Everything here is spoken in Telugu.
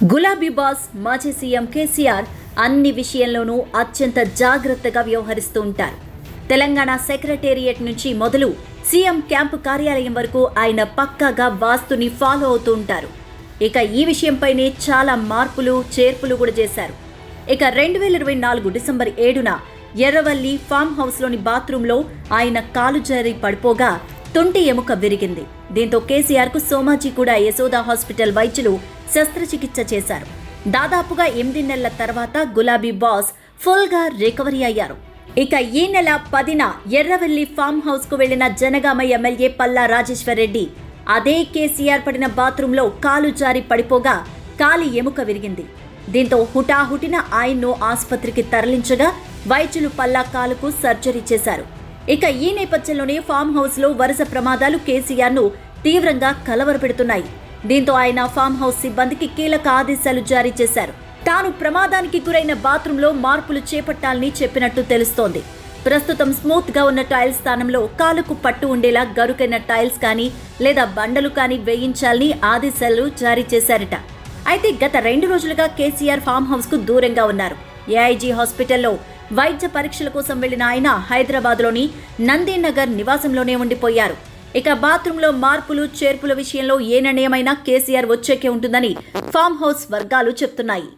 గులాబీ బాస్ మాజీ సీఎం కేసీఆర్ అన్ని విషయంలోనూ అత్యంత జాగ్రత్తగా వ్యవహరిస్తూ ఉంటారు. తెలంగాణ సెక్రటేరియట్ నుంచి మొదలు సీఎం క్యాంపు కార్యాలయం వరకు ఆయన పక్కాగా వాస్తుని ఫాలో అవుతూ ఉంటారు. ఇక ఈ విషయంపైనే చాలా మార్పులు చేర్పులు కూడా చేశారు. ఇక 2024 డిసెంబర్ 7న ఎర్రవల్లి ఫామ్ హౌస్లోని బాత్రూంలో ఆయన కాలు జారి పడిపోగా తుంటి ఎముక విరిగింది. దీంతో కేసీఆర్కు సోమాజిగూడ యశోద హాస్పిటల్ వైద్యులు శస్త్రచికిత్స చేశారు. దాదాపుగా 8 నెలల తర్వాత గులాబీ బాస్ ఫుల్గా రికవరీ అయ్యారు. ఇక ఈ నెల 10న ఎర్రవల్లి ఫామ్ హౌస్కు వెళ్లిన జనగామ ఎమ్మెల్యే పల్లా రాజేశ్వర్ రెడ్డి అదే కేసీఆర్ పడిన బాత్రూంలో కాలు జారి పడిపోగా కాలి ఎముక విరిగింది. దీంతో హుటాహుటిన ఆయన్ను ఆసుపత్రికి తరలించగా వైద్యులు పల్లా కాలుకు సర్జరీ చేశారు. ఇక ఈ నేపథ్యంలోనే ఫామ్ హౌస్లో వరుస ప్రమాదాలు కేసీఆర్ను తీవ్రంగా కలవరపెడుతున్నాయి. దీంతో ఆయన ఫామ్ హౌస్ సిబ్బందికి కీలక ఆదేశాలు జారీ చేశారు. తాను ప్రమాదానికి గురైన బాత్రూంలో మార్పులు చేపట్టాలని చెప్పినట్టు తెలుస్తోంది. ప్రస్తుతం స్మూత్ గా ఉన్న టైల్స్ స్థానంలో కాలుకు పట్టు ఉండేలా గరుకైన టైల్స్ కానీ లేదా బండలు కానీ వేయించాలని ఆదేశాలు జారీ చేశారట. అయితే గత 2 రోజులుగా కేసీఆర్ ఫామ్ హౌస్ కు దూరంగా ఉన్నారు. ఏఐజీ హాస్పిటల్లో వైద్య పరీక్షల కోసం వెళ్లిన ఆయన హైదరాబాద్లోని నందీనగర్ నివాసంలోనే ఉండిపోయారు. ఇక బాత్రూంలో మార్పులు చేర్పుల విషయంలో ఏ నిర్ణయమైనా కేసీఆర్ వచ్చేకే ఉంటుందని ఫామ్ హౌస్ వర్గాలు చెప్తున్నాయి.